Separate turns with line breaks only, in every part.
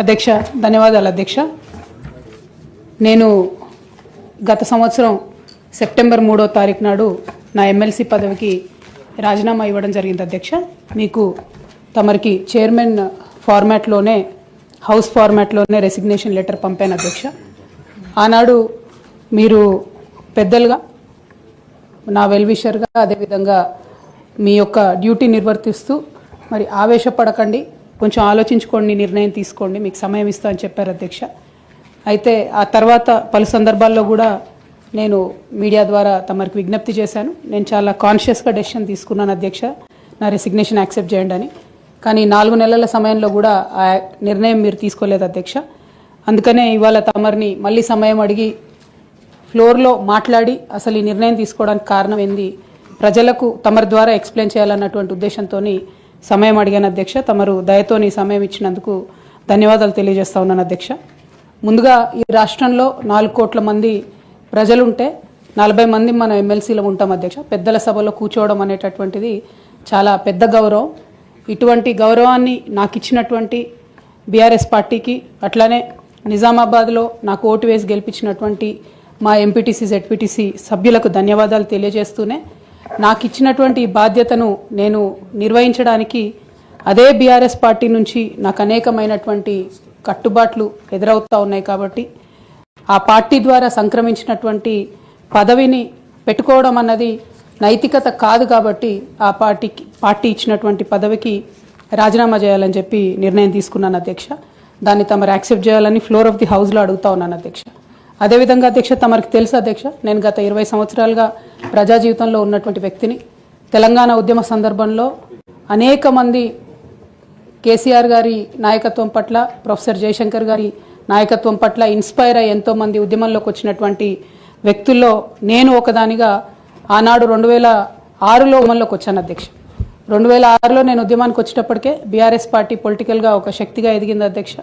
అధ్యక్ష ధన్యవాదాలు అధ్యక్ష. నేను గత సంవత్సరం సెప్టెంబర్ 3వ తారీఖు నాడు నా ఎమ్మెల్సీ పదవికి రాజీనామా ఇవ్వడం జరిగింది అధ్యక్ష. మీకు తమరికి చైర్మన్ ఫార్మాట్లోనే హౌస్ ఫార్మాట్లోనే రెసిగ్నేషన్ లెటర్ పంపాను అధ్యక్ష. ఆనాడు మీరు పెద్దలుగా నా వెల్విషర్గా అదేవిధంగా మీ యొక్క డ్యూటీ నిర్వర్తిస్తూ మరి ఆవేశపడకండి, కొంచెం ఆలోచించుకోండి, నిర్ణయం తీసుకోండి, మీకు సమయం ఇస్తా అని చెప్పారు అధ్యక్ష. అయితే ఆ తర్వాత పలు సందర్భాల్లో కూడా నేను మీడియా ద్వారా తమరికి విజ్ఞప్తి చేశాను. నేను చాలా కాన్షియస్గా డెసిషన్ తీసుకున్నాను అధ్యక్ష, నా రెసిగ్నేషన్ యాక్సెప్ట్ చేయండి అని. కానీ 4 నెలల సమయంలో కూడా ఆ నిర్ణయం మీరు తీసుకోలేదు అధ్యక్ష. అందుకనే ఇవాళ తమరిని మళ్ళీ సమయం అడిగి ఫ్లోర్లో మాట్లాడి అసలు ఈ నిర్ణయం తీసుకోవడానికి కారణం ఏంది, ప్రజలకు తమరి ద్వారా ఎక్స్ప్లెయిన్ చేయాలన్నటువంటి ఉద్దేశంతో సమయం అడిగాను అధ్యక్ష. తమరు దయతోని సమయం ఇచ్చినందుకు ధన్యవాదాలు తెలియజేస్తా ఉన్నాను అధ్యక్ష. ముందుగా ఈ రాష్ట్రంలో 4 కోట్ల మంది ప్రజలుంటే 40 మంది మనం ఎమ్మెల్సీలో ఉంటాం అధ్యక్ష. పెద్దల సభలో కూర్చోవడం అనేటటువంటిది చాలా పెద్ద గౌరవం. ఇటువంటి గౌరవాన్ని నాకు ఇచ్చినటువంటి బీఆర్ఎస్ పార్టీకి, అట్లానే నిజామాబాద్లో నాకు ఓటు వేసి గెలిపించినటువంటి మా ఎంపీటీసీ జెడ్పీటీసీ సభ్యులకు ధన్యవాదాలు తెలియజేస్తూనే నాకు ఇచ్చినటువంటి బాధ్యతను నేను నిర్వహించడానికి అదే బీఆర్ఎస్ పార్టీ నుంచి నాకు అనేకమైనటువంటి కట్టుబాట్లు ఎదురవుతూ ఉన్నాయి. కాబట్టి ఆ పార్టీ ద్వారా సంక్రమించినటువంటి పదవిని పెట్టుకోవడం అన్నది నైతికత కాదు. కాబట్టి ఆ పార్టీ ఇచ్చినటువంటి పదవికి రాజీనామా చేయాలని చెప్పి నిర్ణయం తీసుకున్నాను అధ్యక్ష. దాన్ని తమరు యాక్సెప్ట్ చేయాలని ఫ్లోర్ ఆఫ్ ది హౌస్లో అడుగుతా ఉన్నాను అధ్యక్ష. అదేవిధంగా అధ్యక్ష, తమరికి తెలుసు అధ్యక్ష, నేను గత 20 సంవత్సరాలుగా ప్రజా జీవితంలో ఉన్నటువంటి వ్యక్తిని. తెలంగాణ ఉద్యమ సందర్భంలో అనేక మంది కేసీఆర్ గారి నాయకత్వం పట్ల, ప్రొఫెసర్ జయశంకర్ గారి నాయకత్వం పట్ల ఇన్స్పైర్ అయ్యి ఎంతోమంది ఉద్యమంలోకి వచ్చినటువంటి వ్యక్తుల్లో నేను ఒకదానిగా ఆనాడు 2006లో ఉద్యమంలోకి వచ్చాను అధ్యక్ష. 2006లో నేను ఉద్యమానికి వచ్చేటప్పటికే బీఆర్ఎస్ పార్టీ పొలిటికల్గా ఒక శక్తిగా ఎదిగింది అధ్యక్ష.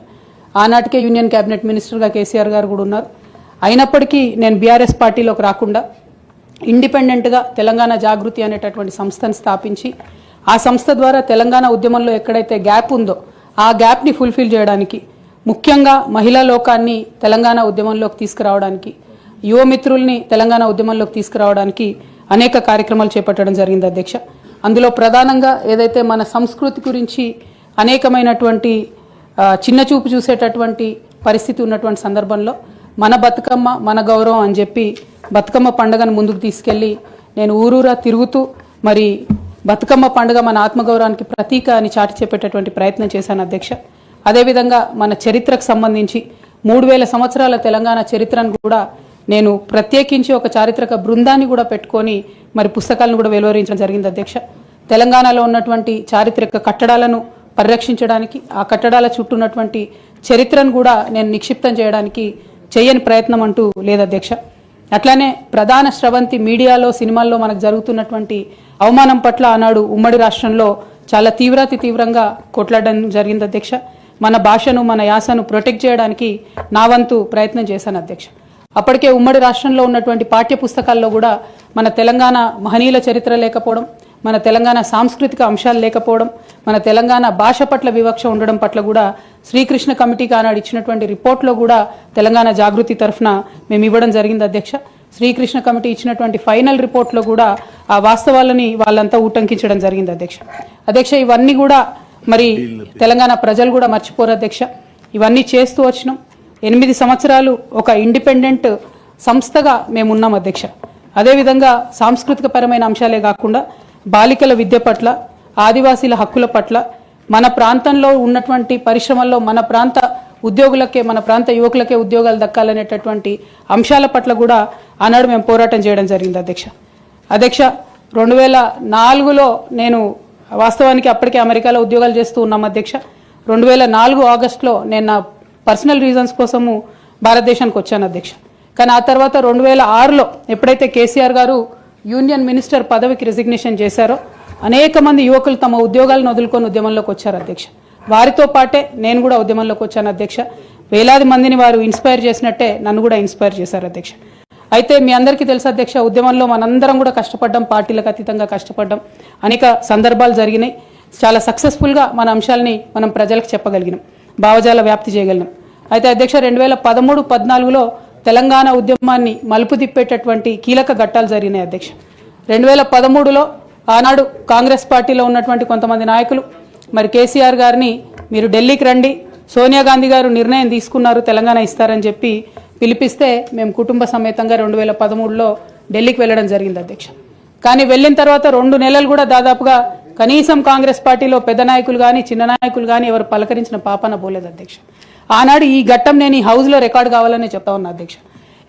ఆనాటికే యూనియన్ క్యాబినెట్ మినిస్టర్గా కేసీఆర్ గారు కూడా ఉన్నారు. అయినప్పటికీ నేను బీఆర్ఎస్ పార్టీలోకి రాకుండా ఇండిపెండెంట్గా తెలంగాణ జాగృతి అనేటటువంటి సంస్థను స్థాపించి ఆ సంస్థ ద్వారా తెలంగాణ ఉద్యమంలో ఎక్కడైతే గ్యాప్ ఉందో ఆ గ్యాప్ని ఫుల్ఫిల్ చేయడానికి, ముఖ్యంగా మహిళా లోకాన్ని తెలంగాణ ఉద్యమంలోకి తీసుకురావడానికి, యువమిత్రుల్ని తెలంగాణ ఉద్యమంలోకి తీసుకురావడానికి అనేక కార్యక్రమాలు చేపట్టడం జరిగింది అధ్యక్ష. అందులో ప్రధానంగా ఏదైతే మన సంస్కృతి గురించి అనేకమైనటువంటి చిన్నచూపు చూసేటటువంటి పరిస్థితి ఉన్నటువంటి సందర్భంలో మన బతుకమ్మ మన గౌరవం అని చెప్పి బతుకమ్మ పండుగను ముందుకు తీసుకెళ్లి నేను ఊరూరా తిరుగుతూ మరి బతుకమ్మ పండుగ మన ఆత్మగౌరవానికి ప్రతీక అని చాటి చెప్పేటటువంటి ప్రయత్నం చేశాను అధ్యక్ష. అదేవిధంగా మన చరిత్రకు సంబంధించి 3000 సంవత్సరాల తెలంగాణ చరిత్రను కూడా నేను ప్రత్యేకించి ఒక చారిత్రక బృందాన్ని కూడా పెట్టుకొని మరి పుస్తకాలను కూడా వెలువరించడం జరిగింది అధ్యక్ష. తెలంగాణలో ఉన్నటువంటి చారిత్రక కట్టడాలను పరిరక్షించడానికి, ఆ కట్టడాల చుట్టూ ఉన్నటువంటి చరిత్రను కూడా నేను నిక్షిప్తం చేయడానికి చేయని ప్రయత్నం అంటూ లేదు అధ్యక్ష. అట్లానే ప్రధాన స్రవంతి మీడియాలో, సినిమాల్లో మనకు జరుగుతున్నటువంటి అవమానం పట్ల ఆనాడు ఉమ్మడి రాష్ట్రంలో చాలా తీవ్రంగా కొట్లాడడం జరిగింది అధ్యక్ష. మన భాషను, మన యాసను ప్రొటెక్ట్ చేయడానికి నా వంతు ప్రయత్నం చేశాను అధ్యక్ష. అప్పటికే ఉమ్మడి రాష్ట్రంలో ఉన్నటువంటి పాఠ్య పుస్తకాల్లో కూడా మన తెలంగాణ మహనీయుల చరిత్ర లేకపోవడం, మన తెలంగాణ సాంస్కృతిక అంశాలు లేకపోవడం, మన తెలంగాణ భాష పట్ల వివక్ష ఉండడం పట్ల కూడా శ్రీకృష్ణ కమిటీకి ఆనాడు ఇచ్చినటువంటి రిపోర్ట్లో కూడా తెలంగాణ జాగృతి తరఫున మేము ఇవ్వడం జరిగింది అధ్యక్ష. శ్రీకృష్ణ కమిటీ ఇచ్చినటువంటి ఫైనల్ రిపోర్ట్లో కూడా ఆ వాస్తవాలని వాళ్ళంతా ఊటంకించడం జరిగింది అధ్యక్ష. ఇవన్నీ కూడా మరి తెలంగాణ ప్రజలు కూడా మర్చిపోరు అధ్యక్ష. ఇవన్నీ చేస్తూ వచ్చినాం. 8 సంవత్సరాలు ఒక ఇండిపెండెంట్ సంస్థగా మేము ఉన్నాం అధ్యక్ష. అదేవిధంగా సాంస్కృతిక పరమైన అంశాలే కాకుండా బాలికల విద్య పట్ల, ఆదివాసీల హక్కుల పట్ల, మన ప్రాంతంలో ఉన్నటువంటి పరిశ్రమల్లో మన ప్రాంత ఉద్యోగులకే, మన ప్రాంత యువకులకే ఉద్యోగాలు దక్కాలనేటటువంటి అంశాల పట్ల కూడా ఆనాడు మేము పోరాటం చేయడం జరిగింది అధ్యక్ష. 2004లో నేను వాస్తవానికి అప్పటికే అమెరికాలో ఉద్యోగాలు చేస్తూ ఉన్నాం అధ్యక్ష. 2004 ఆగస్టులో నేను నా పర్సనల్ రీజన్స్ కోసము భారతదేశానికి వచ్చాను అధ్యక్ష. కానీ ఆ తర్వాత 2006లో ఎప్పుడైతే కేసీఆర్ గారు యూనియన్ మినిస్టర్ పదవికి రెసిగ్నేషన్ చేశారో అనేక మంది యువకులు తమ ఉద్యోగాలను వదులుకొని ఉద్యమంలోకి వచ్చారు అధ్యక్ష. వారితో పాటే నేను కూడా ఉద్యమంలోకి వచ్చాను అధ్యక్ష. వేలాది మందిని వారు ఇన్స్పైర్ చేసినట్టే నన్ను కూడా ఇన్స్పైర్ చేశారు అధ్యక్ష. అయితే మీ అందరికీ తెలుసు అధ్యక్ష, ఉద్యమంలో మనందరం కూడా కష్టపడ్డాం, పార్టీలకు అతీతంగా కష్టపడ్డాం, అనేక సందర్భాలు జరిగినాయి. చాలా సక్సెస్ఫుల్గా మన అంశాలని మనం ప్రజలకు చెప్పగలిగినాం. భావజాల వ్యాప్తి చేయగలిగినాం. అయితే అధ్యక్ష 2013-14లో తెలంగాణ ఉద్యమాన్ని మలుపు తిప్పేటటువంటి కీలక ఘట్టాలు జరిగినాయి అధ్యక్ష. 2013లో ఆనాడు కాంగ్రెస్ పార్టీలో ఉన్నటువంటి కొంతమంది నాయకులు మరి కేసీఆర్ గారిని మీరు ఢిల్లీకి రండి, సోనియా గాంధీ గారు నిర్ణయం తీసుకున్నారు తెలంగాణ ఇస్తారని చెప్పి పిలిపిస్తే మేము కుటుంబ సమేతంగా 2013లో ఢిల్లీకి వెళ్ళడం జరిగింది అధ్యక్ష. కానీ వెళ్ళిన తర్వాత 2 నెలలు కూడా దాదాపుగా కనీసం కాంగ్రెస్ పార్టీలో పెద్ద నాయకులు కానీ చిన్న నాయకులు కానీ ఎవరు పలకరించిన పాపన పోలేదు అధ్యక్ష. ఆనాడు ఈ ఘట్టం నేను ఈ హౌస్లో రికార్డు కావాలని చెప్తా ఉన్నా అధ్యక్ష.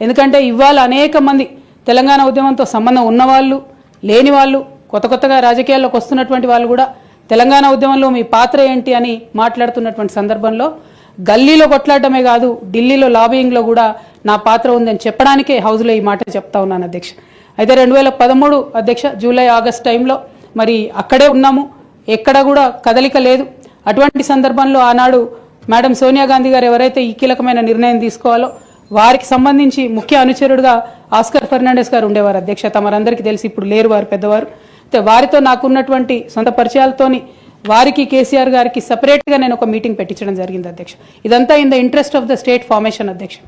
ఎందుకంటే ఇవాళ అనేక మంది తెలంగాణ ఉద్యమంతో సంబంధం ఉన్నవాళ్ళు, లేని వాళ్ళు, కొత్తగా రాజకీయాల్లోకి వస్తున్నటువంటి వాళ్ళు కూడా తెలంగాణ ఉద్యమంలో మీ పాత్ర ఏంటి అని మాట్లాడుతున్నటువంటి సందర్భంలో గల్లీలో కొట్లాడటమే కాదు ఢిల్లీలో లాబియింగ్లో కూడా నా పాత్ర ఉందని చెప్పడానికే హౌస్లో ఈ మాట చెప్తా ఉన్నాను అధ్యక్ష. అయితే 2013 అధ్యక్ష జూలై ఆగస్ట్ టైంలో మరి అక్కడే ఉన్నాము, ఎక్కడ కూడా కదలిక లేదు. అటువంటి సందర్భంలో ఆనాడు మేడం సోనియా గాంధీ గారు ఎవరైతే ఈ కీలకమైన నిర్ణయం తీసుకోవాలో వారికి సంబంధించి ముఖ్య అనుచరుడుగా ఆస్కర్ ఫెర్నాండెస్ గారు ఉండేవారు అధ్యక్ష. తమరందరికీ తెలిసి ఇప్పుడు లేరు, వారు పెద్దవారు. వారితో నాకున్నటువంటి సొంత పరిచయాలతోని వారికి కేసీఆర్ గారికి సపరేట్గా నేను ఒక మీటింగ్ పెట్టించడం జరిగింది అధ్యక్ష. ఇదంతా in the interest of the state formation అధ్యక్ష.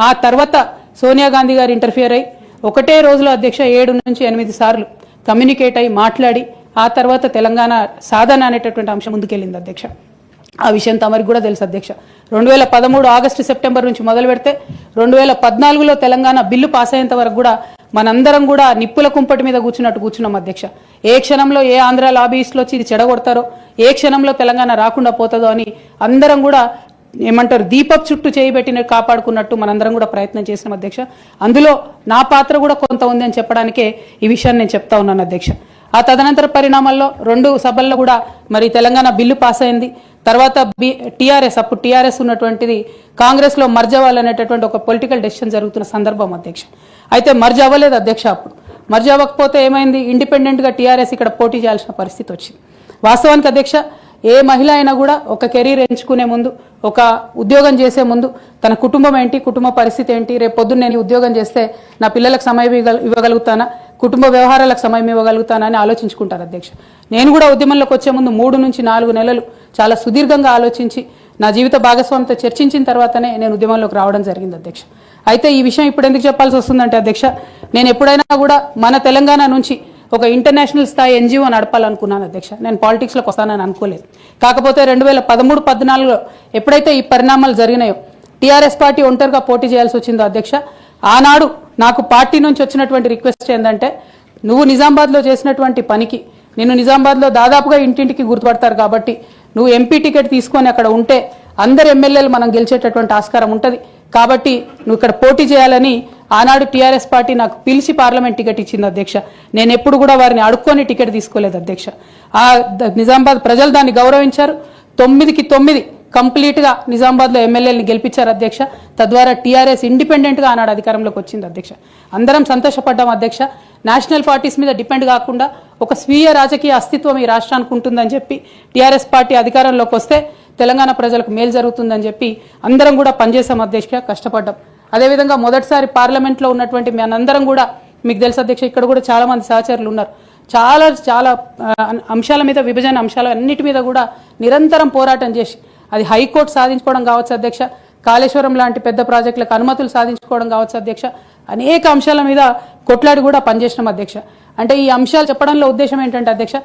ఆ తర్వాత సోనియా గాంధీ గారు ఇంటర్ఫియర్ అయ్యి ఒకటే రోజులో అధ్యక్ష 7 నుంచి 8 సార్లు కమ్యూనికేట్ అయ్యి మాట్లాడి ఆ తర్వాత తెలంగాణ సాధన అనేటటువంటి అంశం ముందుకెళ్ళింది అధ్యక్ష. ఆ విషయం తమరికి కూడా తెలుసు అధ్యక్ష. 2013 ఆగస్టు సెప్టెంబర్ నుంచి మొదలు పెడితే 2014లో తెలంగాణ బిల్లు పాస్ అయ్యేంత వరకు కూడా మనందరం కూడా నిప్పుల కుంపటి మీద కూర్చున్నాం అధ్యక్ష. ఏ క్షణంలో ఏ ఆంధ్ర లాబీస్లో వచ్చి ఇది చెడగొడతారో, ఏ క్షణంలో తెలంగాణ రాకుండా పోతుందో అని అందరం కూడా ఏమంటారు దీపప్ చుట్టూ చేయబెట్టిన కాపాడుకున్నట్టు మనందరం కూడా ప్రయత్నం చేసినాం అధ్యక్ష. అందులో నా పాత్ర కూడా కొంత ఉంది అని చెప్పడానికే ఈ విషయాన్ని నేను చెప్తా ఉన్నాను అధ్యక్ష. ఆ తదనంతర పరిణామాల్లో 2 సభల్లో కూడా మరి తెలంగాణ బిల్లు పాస్ అయింది. తర్వాత టీఆర్ఎస్, అప్పుడు టీఆర్ఎస్ ఉన్నటువంటిది కాంగ్రెస్లో మర్జ్ అవ్వాలనేటటువంటి ఒక పొలిటికల్ డెసిషన్ జరుగుతున్న సందర్భం అధ్యక్ష. అయితే మర్జ్ అవ్వలేదు అధ్యక్ష. అప్పుడు మర్జ్ అవ్వకపోతే ఏమైంది, ఇండిపెండెంట్గా టీఆర్ఎస్ ఇక్కడ పోటీ చేయాల్సిన పరిస్థితి వచ్చింది. వాస్తవానికి అధ్యక్ష ఏ మహిళ అయినా కూడా ఒక కెరీర్ ఎంచుకునే ముందు, ఒక ఉద్యోగం చేసే ముందు తన కుటుంబం ఏంటి, కుటుంబ పరిస్థితి ఏంటి, రేపు పొద్దున్న నేను ఉద్యోగం చేస్తే నా పిల్లలకు సమయం ఇవ్వగలుగుతానా, కుటుంబ వ్యవహారాలకు సమయం ఇవ్వగలుగుతానా అని ఆలోచించుకుంటారు అధ్యక్ష. నేను కూడా ఉద్యమంలోకి వచ్చే ముందు 3 నుంచి 4 నెలలు చాలా సుదీర్ఘంగా ఆలోచించి నా జీవిత భాగస్వామితో చర్చించిన తర్వాతనే నేను ఉద్యమంలోకి రావడం జరిగింది అధ్యక్ష. అయితే ఈ విషయం ఇప్పుడు ఎందుకు చెప్పాల్సి వస్తుందంటే అధ్యక్ష, నేను ఎప్పుడైనా కూడా మన తెలంగాణ నుంచి ఒక ఇంటర్నేషనల్ స్థాయి ఎన్జిఓ నడపాలనుకున్నాను అధ్యక్ష. నేను పాలిటిక్స్లోకి వస్తానని అనుకోలేదు. కాకపోతే 2013-14లో ఎప్పుడైతే ఈ పరిణామాలు జరిగినాయో, టీఆర్ఎస్ పార్టీ ఒంటరిగా పోటీ చేయాల్సి వచ్చిందో అధ్యక్ష, ఆనాడు నాకు పార్టీ నుంచి వచ్చినటువంటి రిక్వెస్ట్ ఏంటంటే, నువ్వు నిజామాబాద్లో చేసినటువంటి పనికి నిన్ను నిజామాబాద్లో దాదాపుగా ఇంటింటికి గుర్తుపడతారు కాబట్టి నువ్వు ఎంపీ టికెట్ తీసుకొని అక్కడ ఉంటే అందరు ఎమ్మెల్యేలు మనం గెలిచేటటువంటి ఆస్కారం ఉంటుంది కాబట్టి నువ్వు ఇక్కడ పోటీ చేయాలని ఆనాడు టీఆర్ఎస్ పార్టీ నాకు పిలిచి పార్లమెంట్ టికెట్ ఇచ్చింది అధ్యక్ష. నేను ఎప్పుడు కూడా వారిని అడుక్కొని టికెట్ తీసుకోలేదు అధ్యక్ష. ఆ నిజామాబాద్ ప్రజలు దాన్ని గౌరవించారు. 9కి 9 కంప్లీట్గా నిజామాబాద్లో ఎమ్మెల్యేలను గెలిపించారు అధ్యక్ష. తద్వారా టీఆర్ఎస్ ఇండిపెండెంట్గా ఆనాడు అధికారంలోకి వచ్చింది అధ్యక్ష. అందరం సంతోషపడ్డాం అధ్యక్ష. నేషనల్ పార్టీస్ మీద డిపెండ్ కాకుండా ఒక స్వీయ రాజకీయ అస్తిత్వం ఈ రాష్ట్రానికి ఉంటుందని చెప్పి టీఆర్ఎస్ పార్టీ అధికారంలోకి వస్తే తెలంగాణ ప్రజలకు మేలు జరుగుతుందని చెప్పి అందరం కూడా పనిచేసాం అధ్యక్ష, కష్టపడ్డాం. అదేవిధంగా మొదటిసారి పార్లమెంట్లో ఉన్నటువంటి మనందరం కూడా మీకు తెలుసు అధ్యక్ష, ఇక్కడ కూడా చాలా మంది సహచరులు ఉన్నారు. చాలా అంశాల మీద, విభజన అంశాల అన్నిటి మీద కూడా నిరంతరం పోరాటం చేసి అది హైకోర్టు సాధించుకోవడం కావచ్చు అధ్యక్ష, కాళేశ్వరం లాంటి పెద్ద ప్రాజెక్టులకు అనుమతులు సాధించుకోవడం కావచ్చు అధ్యక్ష, అనేక అంశాల మీద కొట్లాడి కూడా పనిచేసినాం అధ్యక్ష. అంటే ఈ అంశాలు చెప్పడంలో ఉద్దేశం ఏంటంటే అధ్యక్ష,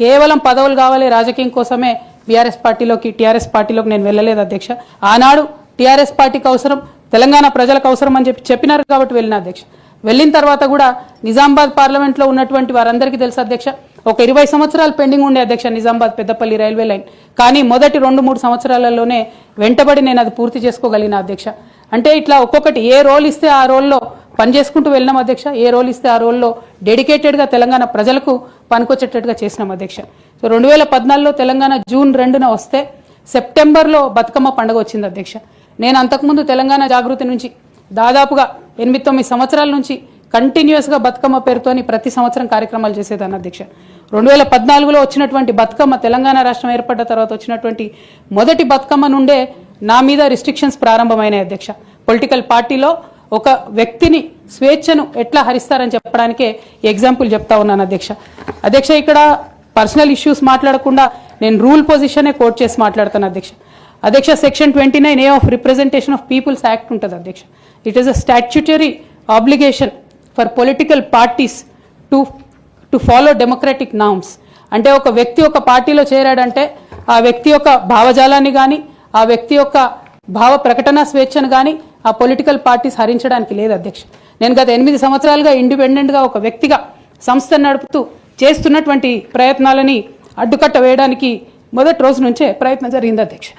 కేవలం పదవులు కావాలి రాజకీయం కోసమే టీఆర్ఎస్ పార్టీలోకి నేను వెళ్ళలేదు అధ్యక్ష. ఆనాడు టీఆర్ఎస్ పార్టీకి అవసరం, తెలంగాణ ప్రజలకు అవసరం అని చెప్పినారు కాబట్టి వెళ్ళిన అధ్యక్ష. వెళ్ళిన తర్వాత కూడా నిజామాబాద్ పార్లమెంట్లో ఉన్నటువంటి వారందరికీ తెలుసు అధ్యక్ష, ఒక 20 సంవత్సరాలు పెండింగ్ ఉండే అధ్యక్ష నిజామాబాద్ పెద్దపల్లి రైల్వే లైన్. కానీ మొదటి 2-3 సంవత్సరాలలోనే వెంటబడి నేను అది పూర్తి చేసుకోగలిగిన అధ్యక్ష. అంటే ఇట్లా ఒక్కొక్కటి ఏ రోల్ ఇస్తే ఆ రోల్లో పనిచేసుకుంటూ వెళ్ళినాం అధ్యక్ష. ఏ రోల్ ఇస్తే ఆ రోల్లో డెడికేటెడ్గా తెలంగాణ ప్రజలకు పనికొచ్చేటట్టుగా చేసినాం అధ్యక్ష. సో 2014లో తెలంగాణ జూన్ 2న వస్తే సెప్టెంబర్లో బతుకమ్మ పండుగ వచ్చింది అధ్యక్ష. నేను అంతకుముందు తెలంగాణ జాగృతి నుంచి దాదాపుగా 8-9 సంవత్సరాల నుంచి కంటిన్యూస్గా బతుకమ్మ పేరుతోని ప్రతి సంవత్సరం కార్యక్రమాలు చేసేదాన్ని అధ్యక్ష. 2014లో వచ్చినటువంటి బతుకమ్మ, తెలంగాణ రాష్ట్రం ఏర్పడ్డ తర్వాత వచ్చినటువంటి మొదటి బతుకమ్మ నుండే నా మీద రిస్ట్రిక్షన్స్ ప్రారంభమైనాయి అధ్యక్ష. పొలిటికల్ పార్టీలో ఒక వ్యక్తిని స్వేచ్ఛను ఎట్లా హరిస్తారని చెప్పడానికే ఎగ్జాంపుల్ చెప్తా ఉన్నాను అధ్యక్ష. ఇక్కడ పర్సనల్ ఇష్యూస్ మాట్లాడకుండా నేను రూల్ పొజిషనే కోట్ చేసి మాట్లాడతాను అధ్యక్ష. అధ్యక్ష section 29A of representation of peoples act ఉంటుంది అధ్యక్ష. It is a statutory obligation for political parties to follow democratic norms. అంటే ఒక వ్యక్తి ఒక పార్టీలో చేరాడంటే ఆ వ్యక్తి యొక్క భావజాలాన్ని కానీ ఆ వ్యక్తి యొక్క భావ ప్రకటన స్వేచ్ఛను కానీ ఆ పొలిటికల్ పార్టీస్ హరించడానికి లేదు అధ్యక్ష. నేను గత 8 సంవత్సరాలుగా ఇండిపెండెంట్గా ఒక వ్యక్తిగా సంస్థ నడుపుతూ చేస్తున్నటువంటి ప్రయత్నాలని అడ్డుకట్ట వేయడానికి మొదటి రోజు నుంచే ప్రయత్నం జరిగింది అధ్యక్ష.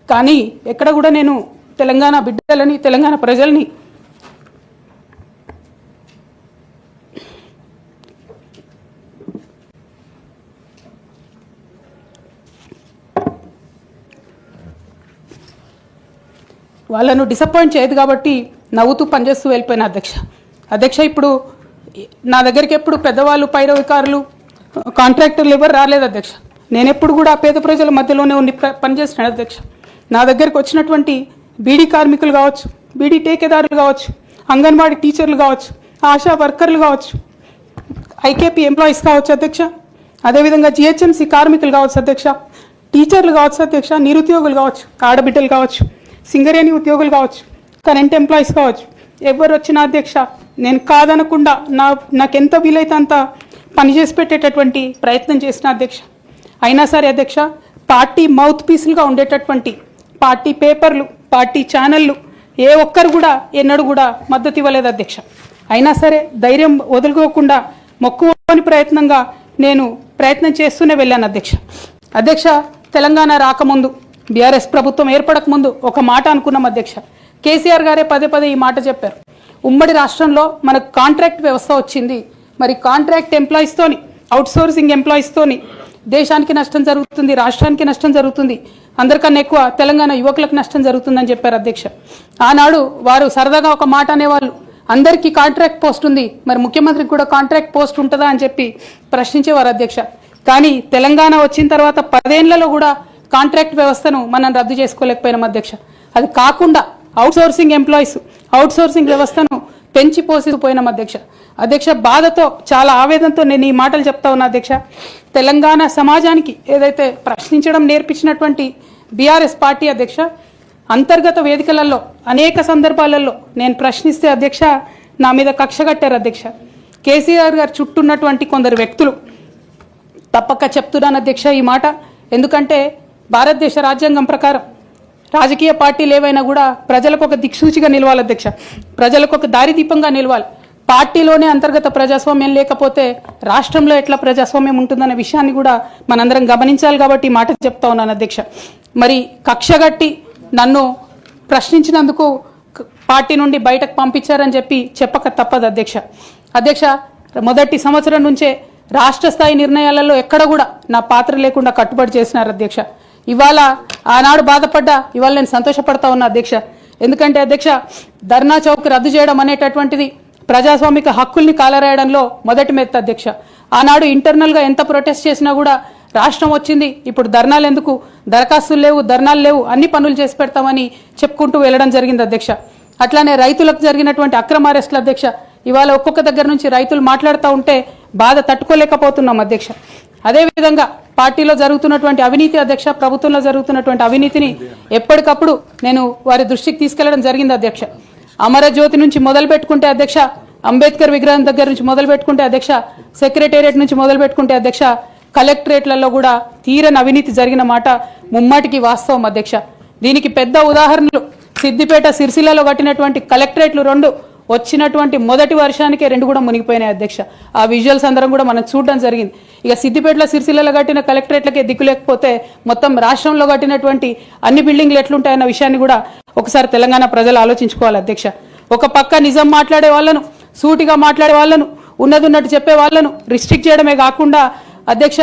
కానీ ఎక్కడ కూడా నేను తెలంగాణ బిడ్డలని తెలంగాణ ప్రజల్ని వాళ్ళను డిసప్పాయింట్ చేయదు కాబట్టి నవ్వుతూ పనిచేస్తూ వెళ్ళిపోయిన అధ్యక్ష ఇప్పుడు నా దగ్గరికి ఎప్పుడు పెద్దవాళ్ళు పైరవికారులు కాంట్రాక్టర్లు ఎవరు రాలేదు అధ్యక్ష. నేను ఎప్పుడు కూడా పేద ప్రజల మధ్యలోనే ఉండి పనిచేస్తున్నాను అధ్యక్ష. నా దగ్గరికి వచ్చినటువంటి బీడీ కార్మికులు కావచ్చు, బీడీ టేకేదారులు కావచ్చు, అంగన్వాడీ టీచర్లు కావచ్చు, ఆశా వర్కర్లు కావచ్చు, ఐకేపీ ఎంప్లాయీస్ కావచ్చు అధ్యక్ష, అదేవిధంగా జిహెచ్ఎంసీ కార్మికులు కావచ్చు అధ్యక్ష, టీచర్లు కావచ్చు అధ్యక్ష, నిరుద్యోగులు కావచ్చు, ఆడబిడ్డలు కావచ్చు, సింగరేణి ఉద్యోగులు కావచ్చు, కరెంట్ ఎంప్లాయీస్ కావచ్చు, ఎవరు వచ్చినా అధ్యక్ష నేను కాదనకుండా నాకెంత వీలైతే అంత పనిచేసి పెట్టేటటువంటి ప్రయత్నం చేసిన అధ్యక్ష. అయినా సరే అధ్యక్ష పార్టీ మౌత్ పీసులుగా ఉండేటటువంటి పార్టీ పేపర్లు పార్టీ ఛానళ్ళు ఏ ఒక్కరు కూడా ఎన్నడూ కూడా మద్దతు ఇవ్వలేదు అధ్యక్ష. అయినా సరే ధైర్యం వదులుకోకుండా మొక్కువని ప్రయత్నంగా నేను ప్రయత్నం చేస్తూనే వెళ్ళాను అధ్యక్ష. తెలంగాణ రాకముందు బీఆర్ఎస్ ప్రభుత్వం ఏర్పడక ముందు ఒక మాట అనుకున్నాం అధ్యక్ష. కేసీఆర్ గారే పదే ఈ మాట చెప్పారు. ఉమ్మడి రాష్ట్రంలో మనకు కాంట్రాక్ట్ వ్యవస్థ వచ్చింది, మరి కాంట్రాక్ట్ ఎంప్లాయీస్తోని అవుట్సోర్సింగ్ ఎంప్లాయీస్తోని దేశానికి నష్టం జరుగుతుంది, రాష్ట్రానికి నష్టం జరుగుతుంది, అందరికన్నా ఎక్కువ తెలంగాణ యువకులకు నష్టం జరుగుతుందని చెప్పారు అధ్యక్ష. ఆనాడు వారు సరదాగా ఒక మాట అనేవాళ్ళు, అందరికీ కాంట్రాక్ట్ పోస్ట్ ఉంది, మరి ముఖ్యమంత్రికి కూడా కాంట్రాక్ట్ పోస్ట్ ఉంటుందా అని చెప్పి ప్రశ్నించేవారు అధ్యక్ష. కానీ తెలంగాణ వచ్చిన తర్వాత 10 ఏళ్లలో కూడా కాంట్రాక్ట్ వ్యవస్థను మనం రద్దు చేసుకోలేకపోయినాం అధ్యక్ష. అది కాకుండా అవుట్సోర్సింగ్ ఎంప్లాయీస్ అవుట్సోర్సింగ్ వ్యవస్థను పెంచి పోసిపోయినాం అధ్యక్ష. బాధతో చాలా ఆవేదనతో నేను ఈ మాటలు చెప్తా ఉన్నా అధ్యక్ష. తెలంగాణ సమాజానికి ఏదైతే ప్రశ్నించడం నేర్పించినటువంటి బీఆర్ఎస్ పార్టీ అధ్యక్ష అంతర్గత వేదికలలో అనేక సందర్భాలలో నేను ప్రశ్నిస్తే అధ్యక్ష నా మీద కక్ష కట్టారు అధ్యక్ష. కేసీఆర్ గారు చుట్టూన్నటువంటి కొందరు వ్యక్తులు తప్పక చెప్తున్నాను అధ్యక్ష ఈ మాట. ఎందుకంటే భారతదేశ రాజ్యాంగం ప్రకారం రాజకీయ పార్టీలు ఏవైనా కూడా ప్రజలకు ఒక దిక్సూచిగా నిలవాలి అధ్యక్ష, ప్రజలకు ఒక దారిదీపంగా నిలవాలి. పార్టీలోనే అంతర్గత ప్రజాస్వామ్యం లేకపోతే రాష్ట్రంలో ఎట్లా ప్రజాస్వామ్యం ఉంటుందనే విషయాన్ని కూడా మనందరం గమనించాలి కాబట్టి మాట చెప్తా ఉన్నాను అధ్యక్ష. మరి కక్షగట్టి నన్ను ప్రశ్నించినందుకు పార్టీ నుండి బయటకు పంపించారని చెప్పక తప్పదు అధ్యక్ష. మొదటి సంవత్సరం నుంచే రాష్ట్ర స్థాయి నిర్ణయాలలో ఎక్కడ కూడా నా పాత్ర లేకుండా కట్టుబడి చేసినారు అధ్యక్ష. ఇవాళ ఆనాడు బాధపడ్డా ఇవాళ నేను సంతోషపడతా ఉన్నా అధ్యక్ష. ఎందుకంటే అధ్యక్ష ధర్నా చౌక్ రద్దు చేయడం అనేటటువంటిది ప్రజాస్వామిక హక్కుల్ని కాలరాయడంలో మొదటి మెత్త అధ్యక్ష. ఆనాడు ఇంటర్నల్గా ఎంత ప్రొటెస్ట్ చేసినా కూడా రాష్ట్రం వచ్చింది, ఇప్పుడు ధర్నాలు ఎందుకు, దరఖాస్తులు లేవు, ధర్నాలు లేవు, అన్ని పనులు చేసి పెడతామని చెప్పుకుంటూ వెళ్ళడం జరిగింది అధ్యక్ష. అట్లానే రైతులకు జరిగినటువంటి అక్రమ అరెస్టులు అధ్యక్ష, ఇవాళ ఒక్కొక్క దగ్గర నుంచి రైతులు మాట్లాడుతూ ఉంటే బాధ తట్టుకోలేకపోతున్నాం అధ్యక్ష. అదేవిధంగా పార్టీలో జరుగుతున్నటువంటి అవినీతి అధ్యక్ష, ప్రభుత్వంలో జరుగుతున్నటువంటి అవినీతిని ఎప్పటికప్పుడు నేను వారి దృష్టికి తీసుకెళ్లడం జరిగింది అధ్యక్ష. అమరజ్యోతి నుంచి మొదలు పెట్టుకుంటే అధ్యక్ష, అంబేద్కర్ విగ్రహం దగ్గర నుంచి మొదలు పెట్టుకుంటే అధ్యక్ష, సెక్రటేరియట్ నుంచి మొదలు పెట్టుకుంటే అధ్యక్ష, కలెక్టరేట్లలో కూడా తీరని అవినీతి జరిగిన మాట ముమ్మాటికి వాస్తవం అధ్యక్ష. దీనికి పెద్ద ఉదాహరణలు సిద్దిపేట సిరిసిల్లలో కట్టినటువంటి కలెక్టరేట్లు 2 వచ్చినటువంటి మొదటి వర్షానికే 2 కూడా మునిగిపోయినాయి అధ్యక్ష. ఆ విజువల్స్ అందరం కూడా మనం చూడడం జరిగింది. ఇక సిద్దిపేటలో సిరిసిల్లలో కట్టిన కలెక్టరేట్లకే దిక్కు లేకపోతే మొత్తం రాష్ట్రంలో కట్టినటువంటి అన్ని బిల్డింగ్లు ఎట్లుంటాయన్న విషయాన్ని కూడా ఒకసారి తెలంగాణ ప్రజలు ఆలోచించుకోవాలి అధ్యక్ష. ఒక పక్క నిజం మాట్లాడే వాళ్ళను, సూటిగా మాట్లాడే వాళ్ళను, ఉన్నట్టు చెప్పే వాళ్ళను రిస్ట్రిక్ట్ చేయడమే కాకుండా అధ్యక్ష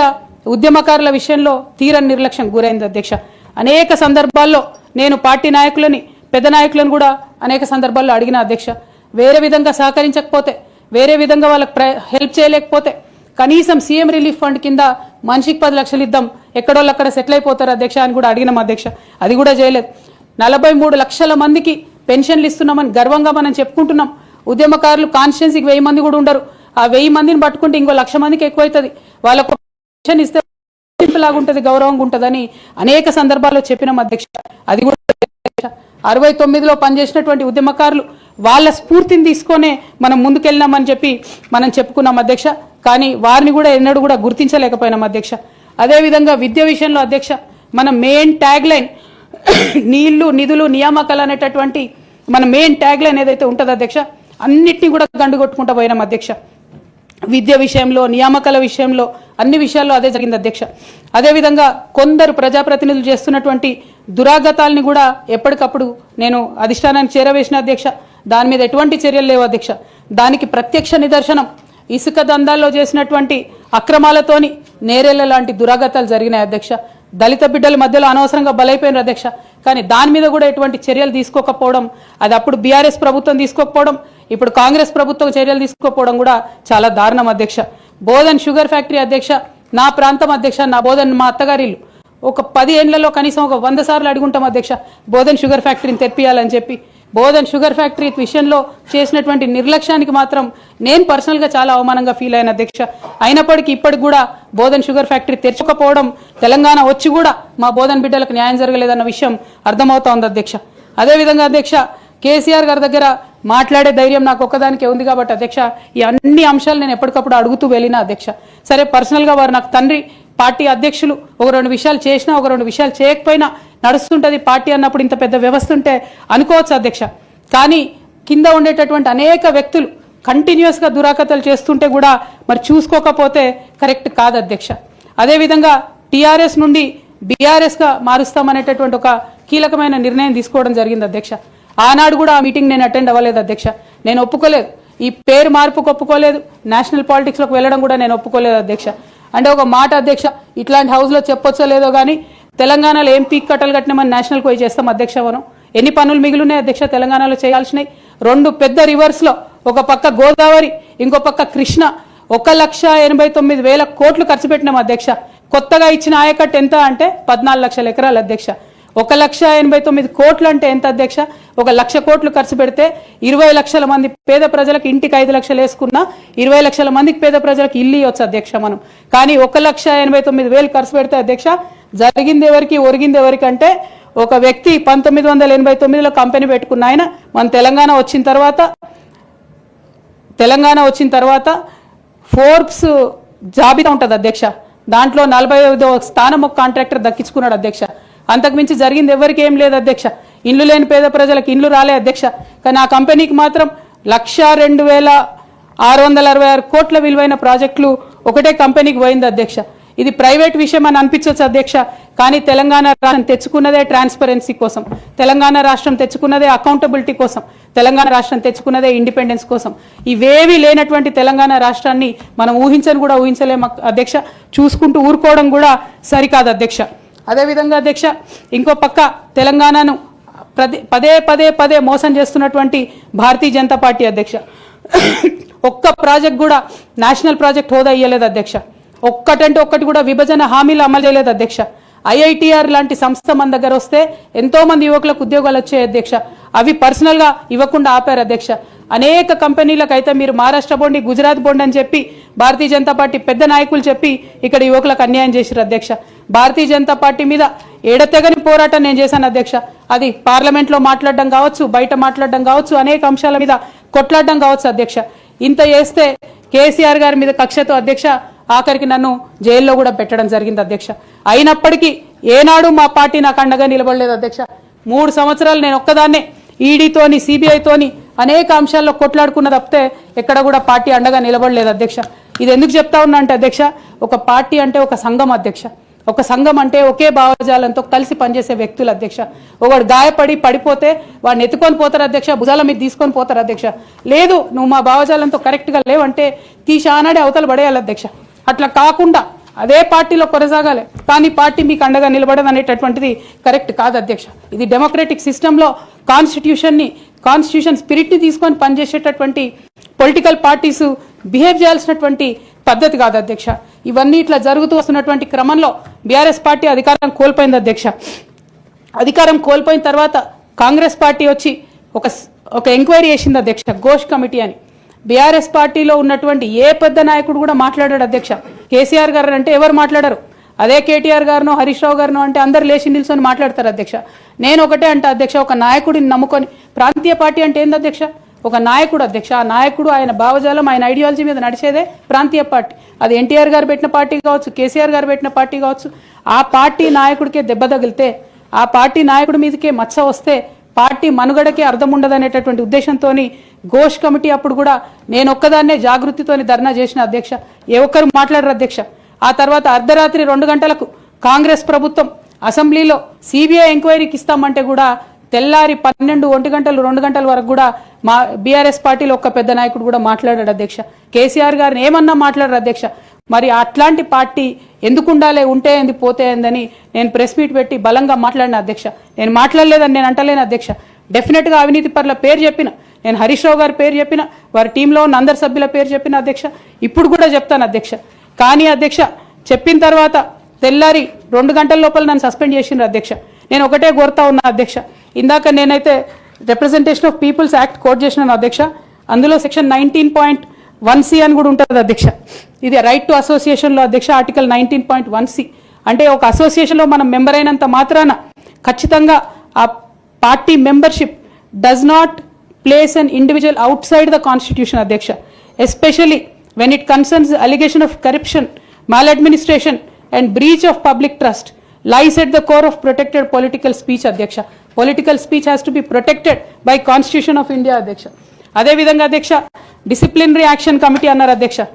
ఉద్యమకారుల విషయంలో తీరని నిర్లక్ష్యం గురైంది అధ్యక్ష. అనేక సందర్భాల్లో నేను పార్టీ నాయకులని, పెద్ద నాయకులను కూడా అనేక సందర్భాల్లో అడిగిన అధ్యక్ష. వేరే విధంగా సహకరించకపోతే, వేరే విధంగా వాళ్ళకి హెల్ప్ చేయలేకపోతే కనీసం సీఎం రిలీఫ్ ఫండ్ కింద మనిషికి 10 లక్షలు ఇద్దాం, ఎక్కడోళ్ళు అక్కడ సెటిల్ అయిపోతారు అధ్యక్ష అని కూడా అడిగినాం అధ్యక్ష. అది కూడా చేయలేదు. 43 లక్షల మందికి పెన్షన్లు ఇస్తున్నామని గర్వంగా మనం చెప్పుకుంటున్నాం. ఉద్యమకారులు కాన్స్టిట్యున్సీకి 1000 మంది కూడా ఉండరు. ఆ 1000 మందిని పట్టుకుంటే ఇంకో 1,00,000 మందికి ఎక్కువైతుంది. వాళ్ళకు ఇస్తే లాగా ఉంటుంది, గౌరవంగా ఉంటుందని అనేక సందర్భాల్లో చెప్పినాం అధ్యక్ష. అది కూడా 69లో పనిచేసినటువంటి ఉద్యమకారులు వాళ్ళ స్ఫూర్తిని తీసుకొనే మనం ముందుకెళ్ళినామని చెప్పి మనం చెప్పుకున్నాం అధ్యక్ష. కానీ వారిని కూడా ఎన్నడూ కూడా గుర్తించలేకపోయినాం అధ్యక్ష. అదేవిధంగా విద్య విషయంలో అధ్యక్ష, మన మెయిన్ ట్యాగ్ లైన్ నీళ్లు నిధులు నియామకాలు అనేటటువంటి మన మెయిన్ ట్యాగ్ లైన్ ఏదైతే ఉంటుందో అధ్యక్ష, అన్నిటినీ కూడా గండుగొట్టుకుంటూ పోయినాం అధ్యక్ష. విద్య విషయంలో, నియామకాల విషయంలో, అన్ని విషయాల్లో అదే జరిగింది అధ్యక్ష. అదేవిధంగా కొందరు ప్రజాప్రతినిధులు చేస్తున్నటువంటి దురాగతాలని కూడా ఎప్పటికప్పుడు నేను అధిష్టానానికి చేరవేసిన అధ్యక్ష. దాని మీద ఎటువంటి చర్యలు లేవు అధ్యక్ష. దానికి ప్రత్యక్ష నిదర్శనం ఇసుక దందాల్లో చేసినటువంటి అక్రమాలతోని నేరేళ్ల లాంటి దురాగతాలు జరిగినాయి అధ్యక్ష. దళిత బిడ్డల మధ్యలో అనవసరంగా బలైపోయినారు అధ్యక్ష. కానీ దాని మీద కూడా ఎటువంటి చర్యలు తీసుకోకపోవడం, అది అప్పుడు బీఆర్ఎస్ ప్రభుత్వం తీసుకోకపోవడం, ఇప్పుడు కాంగ్రెస్ ప్రభుత్వం చర్యలు తీసుకోకపోవడం కూడా చాలా దారుణం అధ్యక్ష. బోధన్ షుగర్ ఫ్యాక్టరీ అధ్యక్ష, నా ప్రాంతం అధ్యక్ష, నా బోధన్ మా అత్తగారిల్లు. ఒక 10 ఏళ్లలో కనీసం ఒక 100 సార్లు అడుగుంటాం అధ్యక్ష బోధన్ షుగర్ ఫ్యాక్టరీని తెప్పియాలని చెప్పి. బోధన్ షుగర్ ఫ్యాక్టరీ విషయంలో చేసినటువంటి నిర్లక్ష్యానికి మాత్రం నేను పర్సనల్గా చాలా అవమానంగా ఫీల్ అయిన అధ్యక్ష. అయినప్పటికీ ఇప్పటికి కూడా బోధన్ షుగర్ ఫ్యాక్టరీ తెరచకపోవడం, తెలంగాణ వచ్చి కూడా మా బోధన్ బిడ్డలకు న్యాయం జరగలేదన్న విషయం అర్థమవుతా ఉంది అధ్యక్ష. అదేవిధంగా అధ్యక్ష, కేసీఆర్ గారి దగ్గర మాట్లాడే ధైర్యం నాకు ఒక్కదానికే ఉంది కాబట్టి అధ్యక్ష, ఈ అన్ని అంశాలు నేను ఎప్పటికప్పుడు అడుగుతూ వెళ్ళిన అధ్యక్ష. సరే, పర్సనల్గా వారు నాకు తండ్రి, పార్టీ అధ్యక్షులు, ఒక 2 విషయాలు చేసినా ఒక 2 విషయాలు చేయకపోయినా నడుస్తుంటుంది పార్టీ అన్నప్పుడు, ఇంత పెద్ద వ్యవస్థ ఉంటే అనుకోవచ్చు అధ్యక్ష. కానీ కింద ఉండేటటువంటి అనేక వ్యక్తులు కంటిన్యూస్గా దురాకతలు చేస్తుంటే కూడా మరి చూసుకోకపోతే కరెక్ట్ కాదు అధ్యక్ష. అదేవిధంగా టీఆర్ఎస్ నుండి బీఆర్ఎస్గా మారుస్తామనేటటువంటి ఒక కీలకమైన నిర్ణయం తీసుకోవడం జరిగింది అధ్యక్ష. ఆనాడు కూడా ఆ మీటింగ్ నేను అటెండ్ అవ్వలేదు అధ్యక్ష. నేను ఒప్పుకోలేదు, ఈ పేరు మార్పుకు ఒప్పుకోలేదు, నేషనల్ పాలిటిక్స్లోకి వెళ్ళడం కూడా నేను ఒప్పుకోలేదు అధ్యక్ష. అంటే ఒక మాట అధ్యక్ష, ఇట్లాంటి హౌస్లో చెప్పొచ్చో లేదో కానీ తెలంగాణలో ఏం పీక్ కట్టలు కట్టినామని నేషనల్కి పోయి చేస్తాం అధ్యక్ష. మనం ఎన్ని పనులు మిగిలినాయి అధ్యక్ష తెలంగాణలో చేయాల్సినాయి? 2 పెద్ద రివర్స్లో, ఒక పక్క గోదావరి, ఇంకో పక్క కృష్ణ, 1,89,000 కోట్లు ఖర్చు పెట్టినాం అధ్యక్ష. కొత్తగా ఇచ్చిన ఆయకట్టు ఎంత అంటే 14 లక్షల ఎకరాలు అధ్యక్ష. 1,89,000 కోట్లు అంటే ఎంత అధ్యక్ష? 1,00,000 కోట్లు ఖర్చు పెడితే 20 లక్షల మంది పేద ప్రజలకు ఇంటికి 5 లక్షలు వేసుకున్నా 20 లక్షల మందికి పేద ప్రజలకు ఇల్లు ఇవ్వచ్చు అధ్యక్ష మనం. కానీ 1,89,000 ఖర్చు పెడితే అధ్యక్ష జరిగింది ఎవరికి, ఒరిగింది ఎవరికి అంటే, ఒక వ్యక్తి 1989లో కంపెనీ పెట్టుకున్న ఆయన మన తెలంగాణ వచ్చిన తర్వాత ఫోర్బ్స్ జాబితా ఉంటుంది అధ్యక్ష. దాంట్లో 45వ స్థానం ఒక కాంట్రాక్టర్ దక్కించుకున్నాడు అధ్యక్ష. అంతకుమించి జరిగింది ఎవరికి ఏం లేదు అధ్యక్ష. ఇండ్లు లేని పేద ప్రజలకు ఇండ్లు రాలే అధ్యక్ష. కానీ ఆ కంపెనీకి మాత్రం 1,02,666 కోట్ల విలువైన ప్రాజెక్టులు ఒకటే కంపెనీకి పోయింది అధ్యక్ష. ఇది ప్రైవేట్ విషయం అని అనిపించవచ్చు అధ్యక్ష. కానీ తెలంగాణ రాష్ట్రం తెచ్చుకున్నదే ట్రాన్స్పరెన్సీ కోసం, తెలంగాణ రాష్ట్రం తెచ్చుకున్నదే అకౌంటబిలిటీ కోసం, తెలంగాణ రాష్ట్రం తెచ్చుకున్నదే ఇండిపెండెన్స్ కోసం. ఇవేవి లేనటువంటి తెలంగాణ రాష్ట్రాన్ని మనం ఊహించని కూడా ఊహించలేము అధ్యక్ష. చూసుకుంటూ ఊరుకోవడం కూడా సరికాదు అధ్యక్ష. అదేవిధంగా అధ్యక్ష, ఇంకో పక్క తెలంగాణను పదే మోసం చేస్తున్నటువంటి భారతీయ జనతా పార్టీ అధ్యక్ష, ఒక్క ప్రాజెక్ట్ కూడా నేషనల్ ప్రాజెక్ట్ హోదా ఇయ్యలేదు అధ్యక్ష. ఒక్కటంటే ఒక్కటి కూడా విభజన హామీలు అమలు చేయలేదు అధ్యక్ష. ఐఐటిఆర్ లాంటి సంస్థ మన దగ్గర వస్తే ఎంతో మంది యువకులకు ఉద్యోగాలు వచ్చాయి అధ్యక్ష. అవి పర్సనల్గా ఇవ్వకుండా ఆపారు అధ్యక్ష. అనేక కంపెనీలకు అయితే మీరు మహారాష్ట్ర బోండి, గుజరాత్ బోండి అని చెప్పి భారతీయ జనతా పార్టీ పెద్ద నాయకులు చెప్పి ఇక్కడ యువకులకు అన్యాయం చేశారు అధ్యక్ష. భారతీయ జనతా పార్టీ మీద ఎడతెగని పోరాటం నేను చేశాను అధ్యక్ష. అది పార్లమెంట్లో మాట్లాడడం కావచ్చు, బయట మాట్లాడడం కావచ్చు, అనేక అంశాల మీద కొట్లాడడం కావచ్చు అధ్యక్ష. ఇంత చేస్తే కేసీఆర్ గారి మీద కక్షతో అధ్యక్ష ఆఖరికి నన్ను జైల్లో కూడా పెట్టడం జరిగింది అధ్యక్ష. అయినప్పటికీ ఏనాడు మా పార్టీ నాకు అండగా నిలబడలేదు అధ్యక్ష. 3 సంవత్సరాలు నేను ఒక్కదాన్నే ఈడీతోని, సిబిఐతోని అనేక అంశాల్లో కొట్లాడుకున్న తప్పితే ఎక్కడ కూడా పార్టీ అండగా నిలబడలేదు అధ్యక్ష. ఇది ఎందుకు చెప్తా ఉన్నా అంటే అధ్యక్ష, ఒక పార్టీ అంటే ఒక సంఘం అధ్యక్ష. ఒక సంఘం అంటే ఒకే భావజాలంతో కలిసి పనిచేసే వ్యక్తులు అధ్యక్ష. ఒకడు గాయపడి పడిపోతే వాడిని ఎత్తుకొని పోతారు అధ్యక్ష, భుజాల మీద తీసుకొని పోతారు అధ్యక్ష. లేదు, నువ్వు మా భావజాలంతో కరెక్ట్గా లేవంటే తీసి ఆనాడే అవతల పడేయాలి అధ్యక్ష. అట్లా కాకుండా అదే పార్టీలో కొనసాగాలి, కానీ పార్టీ మీకు అండగా నిలబడదు అనేటటువంటిది కరెక్ట్ కాదు అధ్యక్ష. ఇది డెమోక్రటిక్ సిస్టంలో కాన్స్టిట్యూషన్ స్పిరిట్ని తీసుకొని పనిచేసేటటువంటి పొలిటికల్ పార్టీస్ బిహేవ్ చేయాల్సినటువంటి పద్ధతి కాదు అధ్యక్ష. ఇవన్నీ ఇట్లా జరుగుతూ వస్తున్నటువంటి క్రమంలో బీఆర్ఎస్ పార్టీ అధికారం కోల్పోయింది అధ్యక్ష. అధికారం కోల్పోయిన తర్వాత కాంగ్రెస్ పార్టీ వచ్చి ఒక ఎంక్వైరీ చేసింది అధ్యక్ష, ఘోష్ కమిటీ అని. బీఆర్ఎస్ పార్టీలో ఉన్నటువంటి ఏ పెద్ద నాయకుడు కూడా మాట్లాడాడు అధ్యక్ష. కేసీఆర్ గారు అంటే ఎవరు మాట్లాడారు? అదే కేటీఆర్ గారునో హరీష్ రావు గారునో అంటే అందరు లేచి నిల్చొని మాట్లాడతారు అధ్యక్ష. నేను ఒకటే అంటే అధ్యక్ష, ఒక నాయకుడిని నమ్ముకొని ప్రాంతీయ పార్టీ అంటే ఏంది అధ్యక్ష? ఒక నాయకుడు అధ్యక్ష. ఆ నాయకుడు ఆయన భావజాలం ఆయన ఐడియాలజీ మీద నడిచేదే ప్రాంతీయ పార్టీ. అది ఎన్టీఆర్ గారు పెట్టిన పార్టీ కావచ్చు, కేసీఆర్ గారు పెట్టిన పార్టీ కావచ్చు. ఆ పార్టీ నాయకుడికే దెబ్బ తగిలితే, ఆ పార్టీ నాయకుడి మీదకే మచ్చ వస్తే పార్టీ మనుగడకే అర్థం ఉండదనేటటువంటి ఉద్దేశంతో ఘోష్ కమిటీ అప్పుడు కూడా నేను ఒక్కదాన్నే జాగృతితోని ధర్నా చేసిన అధ్యక్ష. ఏ ఒక్కరు మాట్లాడరు అధ్యక్ష. ఆ తర్వాత అర్ధరాత్రి 2 గంటలకు కాంగ్రెస్ ప్రభుత్వం అసెంబ్లీలో సిబిఐ ఎంక్వైరీకి ఇస్తామంటే కూడా తెల్లారి 12, 1 గంటలు 2 గంటల వరకు కూడా మా బీఆర్ఎస్ పార్టీలో ఒక్క పెద్ద నాయకుడు కూడా మాట్లాడాడు అధ్యక్ష. కేసీఆర్ గారిని ఏమన్నా మాట్లాడారు అధ్యక్ష. మరి అట్లాంటి పార్టీ ఎందుకు ఉండాలి? ఉంటే ఏంది పోతే ఏందని నేను ప్రెస్ మీట్ పెట్టి బలంగా మాట్లాడిన అధ్యక్ష. నేను మాట్లాడలేదని నేను అంటలేను అధ్యక్ష. డెఫినెట్గా అవినీతి పరుల పేరు చెప్పిన, నేను హరీష్ రావు గారి పేరు చెప్పిన, వారి టీంలో ఉన్న అందరి సభ్యుల పేరు చెప్పిన అధ్యక్ష. ఇప్పుడు కూడా చెప్తాను అధ్యక్ష. కానీ అధ్యక్ష చెప్పిన తర్వాత తెల్లారి 2 గంటల లోపల నన్ను సస్పెండ్ చేసిండ్రు అధ్యక్ష. నేను ఒకటే కోరుతా ఉన్నా అధ్యక్ష. ఇందాక నేనైతే representation of peoples act quote చేసినాను అధ్యక్ష. అందులో సెక్షన్ 19.1C అని కూడా ఉంటుంది అధ్యక్ష. ఇది రైట్ టు అసోసియేషన్లో అధ్యక్ష ఆర్టికల్ 19.1C అంటే ఒక అసోసియేషన్లో మనం మెంబర్ అయినంత మాత్రాన ఖచ్చితంగా ఆ party membership does not place an individual outside the constitution అధ్యక్ష. Especially when it concerns the allegation of corruption, maladministration and breach of public trust lies at the core of protected political speech adhyaksha. Political speech has to be protected by Constitution of India adhyaksha. Ade vidhanga adhyaksha disciplinary action committee annaru adhyaksha.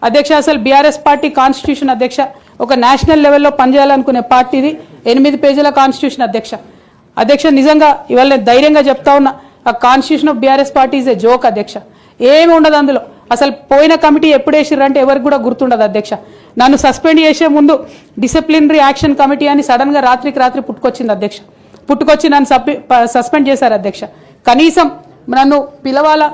Adhyaksha asalu BRS party constitution adhyaksha oka national level lo pancheyalanukune party idi 8 పేజీల constitution అధ్యక్ష. అధ్యక్ష నిజంగా ఇవాళ ధైర్యంగా చెప్తా ఉన్నా, ఆ constitution of BRS party is a joke అధ్యక్ష. ఏమి ఉండదు అందులో. అసలు పోయిన కమిటీ ఎప్పుడు వేసిర్రంటే ఎవరికి కూడా గుర్తుండదు అధ్యక్ష. నన్ను సస్పెండ్ చేసే ముందు డిసిప్లినరీ యాక్షన్ కమిటీ అని సడన్ గా రాత్రికి రాత్రి పుట్టుకొచ్చింది అధ్యక్ష. పుట్టుకొచ్చి నన్ను సస్పెండ్ చేశారు అధ్యక్ష. కనీసం నన్ను పిలవాలా,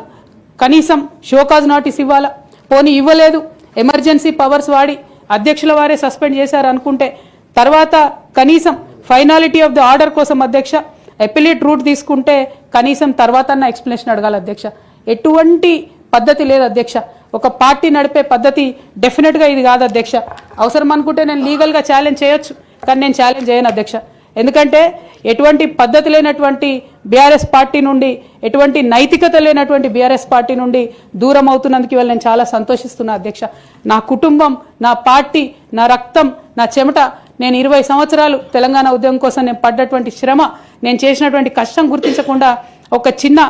కనీసం షోకాజ్ నోటీస్ ఇవ్వాలా, పోనీ ఇవ్వలేదు. ఎమర్జెన్సీ పవర్స్ వాడి అధ్యక్షుల వారే సస్పెండ్ చేశారు అనుకుంటే తర్వాత కనీసం ఫైనాలిటీ ఆఫ్ ది ఆర్డర్ కోసం అధ్యక్ష అపిలేట్ రూట్ తీసుకుంటే కనీసం తర్వాత ఎక్స్ప్లెనేషన్ అడగాలి అధ్యక్ష. ఎటువంటి పద్ధతి లేదు అధ్యక్ష. ఒక పార్టీ నడిపే పద్ధతి డెఫినెట్గా ఇది కాదు అధ్యక్ష. అవసరం అనుకుంటే నేను లీగల్గా ఛాలెంజ్ చేయొచ్చు, కానీ నేను ఛాలెంజ్ చేయను అధ్యక్ష. ఎందుకంటే ఎటువంటి పద్ధతి లేనటువంటి బీఆర్ఎస్ పార్టీ నుండి, ఎటువంటి నైతికత లేనటువంటి బీఆర్ఎస్ పార్టీ నుండి దూరం అవుతున్నందుకు ఇవాళ నేను చాలా సంతోషిస్తున్నా అధ్యక్ష. నా కుటుంబం, నా పార్టీ, నా రక్తం, నా చెమట, నేను 20 సంవత్సరాలు తెలంగాణ ఉద్యమం కోసం నేను పడ్డటువంటి శ్రమ, నేను చేసినటువంటి కష్టం గుర్తించకుండా ఒక చిన్న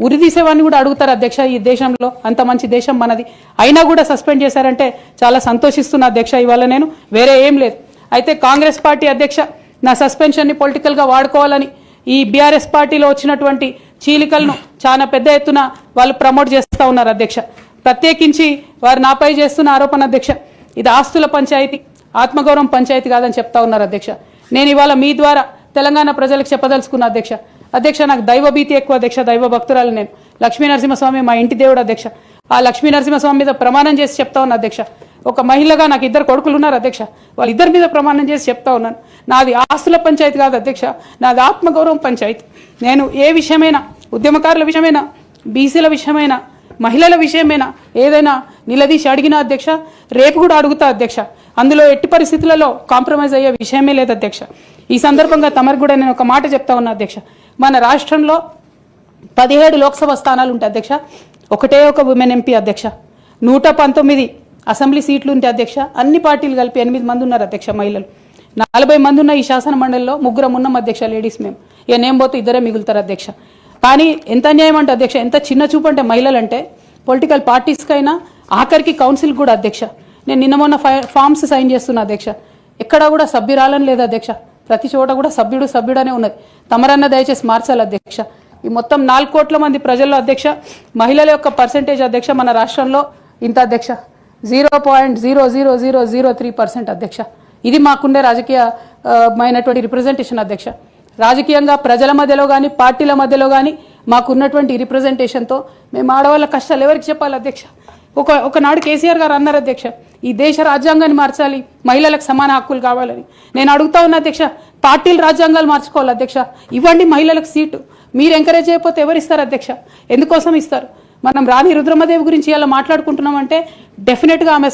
ఉరిదీసేవాన్ని కూడా అడుగుతారు అధ్యక్ష. ఈ దేశంలో అంత మంచి దేశం మనది, అయినా కూడా సస్పెండ్ చేశారంటే చాలా సంతోషిస్తున్నా అధ్యక్ష. ఇవాళ నేను వేరే ఏం లేదు. అయితే కాంగ్రెస్ పార్టీ అధ్యక్ష నా సస్పెన్షన్ని పొలిటికల్గా వాడుకోవాలని ఈ బీఆర్ఎస్ పార్టీలో వచ్చినటువంటి చీలికలను చాలా పెద్ద ఎత్తున వాళ్ళు ప్రమోట్ చేస్తూ ఉన్నారు అధ్యక్ష. ప్రత్యేకించి వారు నాపై చేస్తున్న ఆరోపణ అధ్యక్ష, ఇది ఆస్తుల పంచాయతీ, ఆత్మగౌరవం పంచాయతీ కాదని చెప్తా ఉన్నారు అధ్యక్ష. నేను ఇవాళ మీ ద్వారా తెలంగాణ ప్రజలకు చెప్పదలుచుకున్న అధ్యక్ష. అధ్యక్ష నాకు దైవభీతి ఎక్కువ అధ్యక్ష, దైవ భక్తురాలు నేను. లక్ష్మీ నరసింహస్వామి మా ఇంటి దేవుడు అధ్యక్ష. ఆ లక్ష్మీ నరసింహస్వామి మీద ప్రమాణం చేసి చెప్తా ఉన్నా అధ్యక్ష. ఒక మహిళగా నాకు 2 కొడుకులు ఉన్నారు అధ్యక్ష, వాళ్ళిద్దరి మీద ప్రమాణం చేసి చెప్తా ఉన్నాను, నాది ఆస్తుల పంచాయతీ కాదు అధ్యక్ష, నాది ఆత్మగౌరవం పంచాయతీ. నేను ఏ విషయమైనా, ఉద్యమకారుల విషయమైనా, బీసీల విషయమైనా, మహిళల విషయమైనా ఏదైనా నిలదీసి అడిగినా అధ్యక్ష, రేపు కూడా అడుగుతా అధ్యక్ష. అందులో ఎట్టి పరిస్థితులలో కాంప్రమైజ్ అయ్యే విషయమే లేదు అధ్యక్ష. ఈ సందర్భంగా తమరు కూడా నేను ఒక మాట చెప్తా ఉన్నా అధ్యక్ష. మన రాష్ట్రంలో 17 లోక్సభ స్థానాలు ఉంటాయి అధ్యక్ష, ఒకటే ఒక ఉమెన్ ఎంపీ అధ్యక్ష. 119 అసెంబ్లీ సీట్లు ఉంటాయి అధ్యక్ష. అన్ని పార్టీలు కలిపి 8 మంది ఉన్నారు అధ్యక్ష మహిళలు. 40 మంది ఉన్న ఈ శాసన మండలిలో 3 ఉన్నాం అధ్యక్ష లేడీస్. మేము ఇక నేను పోతే 2 మిగులుతారు అధ్యక్ష. కానీ ఎంత అన్యాయం అంటే అధ్యక్ష, ఎంత చిన్న చూపు అంటే మహిళలు అంటే పొలిటికల్ పార్టీస్కైనా ఆఖరికి కౌన్సిల్ కూడా అధ్యక్ష. నేను నిన్న మొన్న ఫామ్స్ సైన్ చేస్తున్నా అధ్యక్ష, ఎక్కడా కూడా సభ్యురాలని లేదు అధ్యక్ష. ప్రతి చోట కూడా సభ్యుడనే ఉన్నది. తమరన్న దయచేసి మార్చాలి అధ్యక్ష. ఈ మొత్తం 4 కోట్ల మంది ప్రజల్లో అధ్యక్ష మహిళల యొక్క పర్సెంటేజ్ అధ్యక్ష మన రాష్ట్రంలో ఇంత అధ్యక్ష 0.00003% అధ్యక్ష. ఇది మాకుండే రాజకీయమైనటువంటి రిప్రజెంటేషన్ అధ్యక్ష. రాజకీయంగా ప్రజల మధ్యలో కానీ పార్టీల మధ్యలో కానీ మాకున్నటువంటి రిప్రజెంటేషన్తో మేము ఆడవాళ్ళ కష్టాలు ఎవరికి చెప్పాలి అధ్యక్ష. ఒకనాడు కేసీఆర్ గారు అన్నారు అధ్యక్ష, ఈ దేశ రాజ్యాంగాన్ని మార్చాలి, మహిళలకు సమాన హక్కులు కావాలని. నేను అడుగుతా ఉన్నా అధ్యక్ష, పార్టీలు రాజ్యాంగాలు మార్చుకోవాలి అధ్యక్ష. ఇవ్వండి మహిళలకు సీటు. మీరు ఎంకరేజ్ చేయకపోతే ఎవరు ఇస్తారు అధ్యక్ష? ఎందుకోసం ఇస్తారు? మనం రాణి రుద్రమదేవి గురించి ఇలా మాట్లాడుకుంటున్నామంటే డెఫినెట్గా ఆమె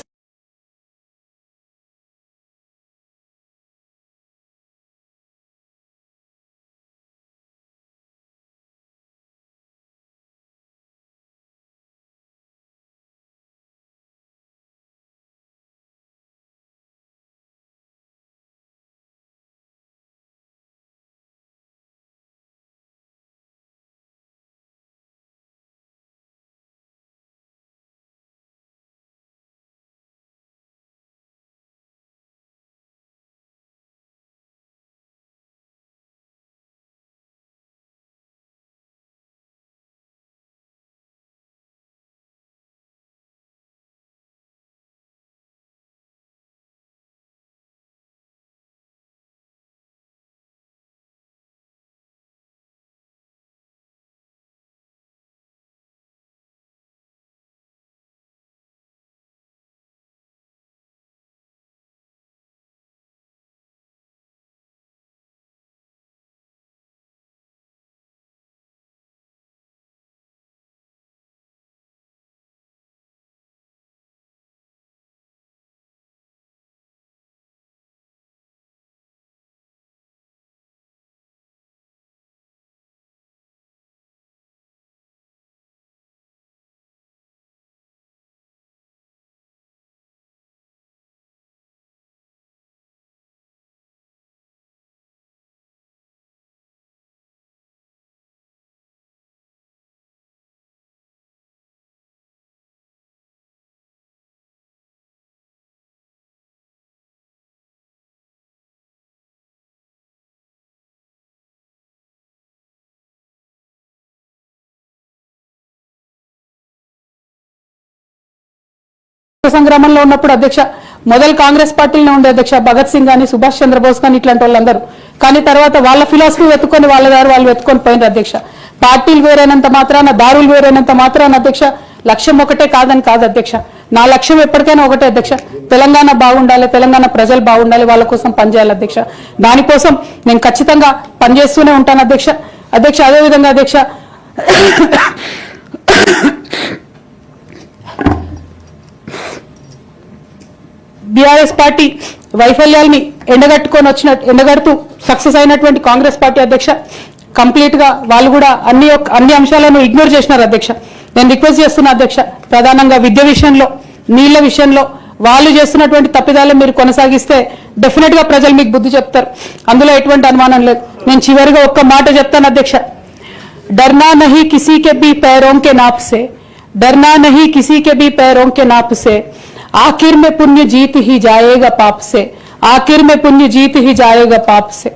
సంగ్రామంలో ఉన్నప్పుడు అధ్యక్ష మొదలు కాంగ్రెస్ పార్టీలోనే ఉండే అధ్యక్ష భగత్ సింగ్ కానీ సుభాష్ చంద్రబోస్ కానీ ఇట్లాంటి వాళ్ళందరూ. కానీ తర్వాత వాళ్ళ ఫిలాసఫీ వెతుక్కొని వాళ్ళ దారి వాళ్ళు వెతుక్కొని పోయినారు అధ్యక్ష. పార్టీలు వేరైనంత మాత్రాన దారులు వేరైనంత మాత్రాన అధ్యక్ష లక్ష్యం ఒకటే కాదని కాదు అధ్యక్ష. నా లక్ష్యం ఎప్పటికైనా ఒకటే అధ్యక్ష, తెలంగాణ బాగుండాలి, తెలంగాణ ప్రజలు బాగుండాలి, వాళ్ళ కోసం పనిచేయాలి అధ్యక్ష. దానికోసం నేను ఖచ్చితంగా పనిచేస్తూనే ఉంటాను అధ్యక్ష. అదేవిధంగా అధ్యక్ష బీఆర్ఎస్ పార్టీ వైఫల్యాల్ని ఎండగడుతూ సక్సెస్ అయినటువంటి కాంగ్రెస్ పార్టీ అధ్యక్ష కంప్లీట్ గా వాళ్ళు కూడా అన్ని అంశాలను ఇగ్నోర్ చేసినారు అధ్యక్ష. నేను రిక్వెస్ట్ చేస్తున్నా అధ్యక్ష, ప్రధానంగా విద్య విషయంలో, నీళ్ల విషయంలో వాళ్ళు చేస్తున్నటువంటి తప్పిదాలు మీరు కొనసాగిస్తే డెఫినెట్ గా ప్రజలు మీకు బుద్ధి చెప్తారు, అందులో ఎటువంటి అనుమానం లేదు. నేను చివరిగా ఒక్క మాట చెప్తాను అధ్యక్ష, डरना नहीं किसी के भी पैरों के नाप से, डरना नहीं किसी के भी पैरों के नाप से, आखिर में पुण्य जीत ही जाएगा पाप से, आखिर में पुण्य जीत ही जाएगा पाप से.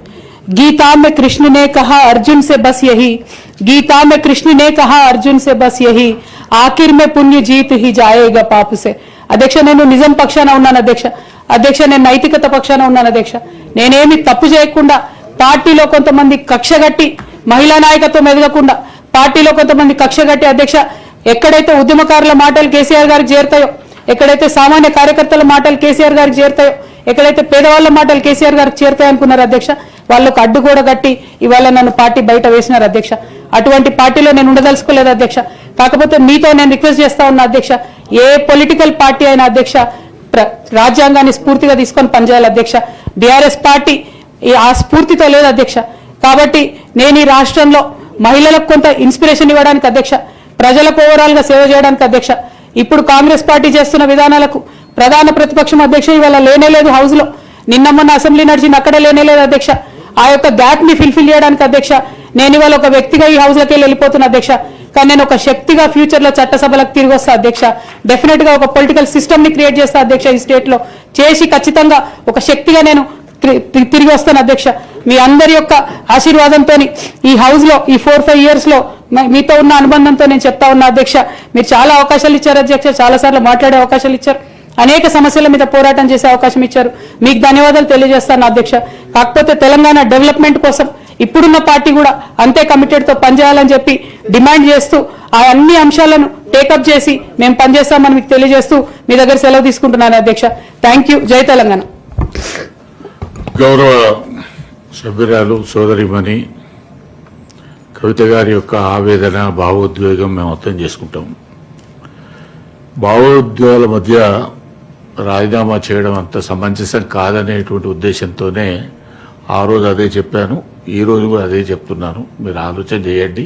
गीता में कृष्ण ने कहा अर्जुन से बस यही, गीता में कृष्ण ने कहा अर्जुन से बस यही, आखिर में पुण्य जीत ही जाएगा पाप से. అధ్యక్ష నేను నిజం పక్షాన ఉన్నాను అధ్యక్ష నేను నైతికత పక్షాన ఉన్నాను అధ్యక్ష. నేనేమి తప్పు చేయకుండా పార్టీలో కొంతమంది కక్షగట్టి మహిళా నాయకత్వం ఎదగకుండా పార్టీలో కొంతమంది కక్షగట్టి అధ్యక్ష ఎక్కడైతే ఉద్యమకారుల మాటలు కేసీఆర్ గారికి చేరుతాయో, ఎక్కడైతే సామాన్య కార్యకర్తల మాటలు కేసీఆర్ గారికి చేరుతాయో, ఎక్కడైతే పేదవాళ్ల మాటలు కేసీఆర్ గారికి చేరుతాయి అనుకున్నారు అధ్యక్ష, వాళ్ళకు అడ్డు కూడా కట్టి ఇవాళ నన్ను పార్టీ బయట వేసినారు అధ్యక్ష. అటువంటి పార్టీలో నేను ఉండదలుచుకోలేదు అధ్యక్ష. కాకపోతే మీతో నేను రిక్వెస్ట్ చేస్తా ఉన్నా అధ్యక్ష, ఏ పొలిటికల్ పార్టీ అయినా అధ్యక్ష రాజ్యాంగాన్ని స్ఫూర్తిగా తీసుకొని పనిచేయాలి అధ్యక్ష. బీఆర్ఎస్ పార్టీ ఆ స్ఫూర్తితో లేదు అధ్యక్ష. కాబట్టి నేను ఈ రాష్ట్రంలో మహిళలకు కొంత ఇన్స్పిరేషన్ ఇవ్వడానికి అధ్యక్ష, ప్రజలకు ఓవరాల్ గా సేవ చేయడానికి అధ్యక్ష, ఇప్పుడు కాంగ్రెస్ పార్టీ చేస్తున్న విధానాలకు ప్రధాన ప్రతిపక్షం అధ్యక్ష ఇవాళ లేనేలేదు హౌస్ లో, నిన్న మొన్న అసెంబ్లీ నడిచింది అక్కడే లేనేలేదు అధ్యక్ష. ఆ యొక్క గ్యాప్ ని ఫిల్ఫిల్ చేయడానికి అధ్యక్ష నేను ఇవాళ ఒక వ్యక్తిగా ఈ హౌస్ లోకి వెళ్ళిపోతున్నా అధ్యక్ష. కానీ నేను ఒక శక్తిగా ఫ్యూచర్ లో చట్టసభలకు తిరిగి వస్తా అధ్యక్ష. డెఫినెట్ గా ఒక పొలిటికల్ సిస్టమ్ ని క్రియేట్ చేస్తా అధ్యక్ష ఈ స్టేట్ లో, చేసి ఖచ్చితంగా ఒక శక్తిగా నేను తిరిగి వస్తాను అధ్యక్ష. మీ అందరి యొక్క ఆశీర్వాదంతో ఈ హౌస్ లో ఈ 4-5 years లో మీతో ఉన్న అనుబంధంతో నేను చెప్తా ఉన్నా అధ్యక్ష, మీరు చాలా అవకాశాలు ఇచ్చారు అధ్యక్ష, చాలా సార్లు మాట్లాడే అవకాశాలు ఇచ్చారు, అనేక సమస్యల మీద పోరాటం చేసే అవకాశం ఇచ్చారు, మీకు ధన్యవాదాలు తెలియజేస్తాను అధ్యక్ష. కాకపోతే తెలంగాణ డెవలప్మెంట్ కోసం ఇప్పుడున్న పార్టీ కూడా అంతే కమిటెడ్ తో పనిచేయాలని చెప్పి డిమాండ్ చేస్తూ ఆ అన్ని అంశాలను టేకప్ చేసి మేము పనిచేస్తామని మీకు తెలియజేస్తూ మీ దగ్గర సెలవు తీసుకుంటున్నాను అధ్యక్ష. Thank you. జై తెలంగాణ.
గౌరవ సభ్యురాలు సోదరిమణి కవిత గారి యొక్క ఆవేదన భావోద్వేగం మేము అర్థం చేసుకుంటాం. భావోద్వేగాల మధ్య రాజీనామా చేయడం అంత సమంజసం కాదనేటువంటి ఉద్దేశంతోనే ఆ రోజు అదే చెప్పాను, ఈ రోజు కూడా అదే చెప్తున్నాను. మీరు ఆలోచన చేయండి,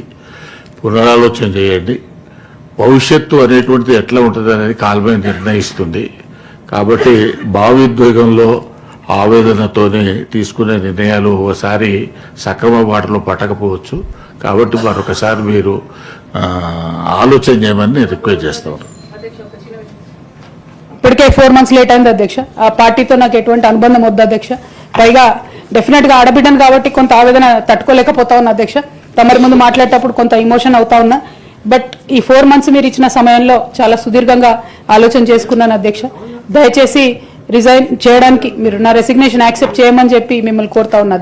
పునరాలోచన చేయండి. భవిష్యత్తు అనేటువంటిది ఎట్లా ఉంటుంది అనేది కాలమే నిర్ణయిస్తుంది. కాబట్టి భావోద్వేగంలో ఆవేదనతోనే తీసుకునే నిర్ణయాలు ఒకసారి సక్రమ బాటలో పట్టకపోవచ్చు. కాబట్టి మరొకసారి మీరు ఆలోచన చేయమని నేను రిక్వెస్ట్ చేస్తాను.
ఇప్పటికే 4 months లేట్ అయింది అధ్యక్ష. ఆ పార్టీతో నాకు ఎటువంటి అనుబంధం వద్దు అధ్యక్ష. పైగా డెఫినెట్ గా ఆడబిడ్డను కాబట్టి కొంత ఆవేదన తట్టుకోలేకపోతా ఉన్నా అధ్యక్ష. తమరి ముందు మాట్లాడేటప్పుడు కొంత ఇమోషన్ అవుతా ఉన్నా. బట్ ఈ 4 months మీరు ఇచ్చిన సమయంలో చాలా సుదీర్ఘంగా ఆలోచన చేసుకున్నాను అధ్యక్ష. దయచేసి రిజైన్ చేయడానికి మీరు నా రెసిగ్నేషన్ యాక్సెప్ట్ చేయమని చెప్పి మిమ్మల్ని కోరుతా ఉన్నా.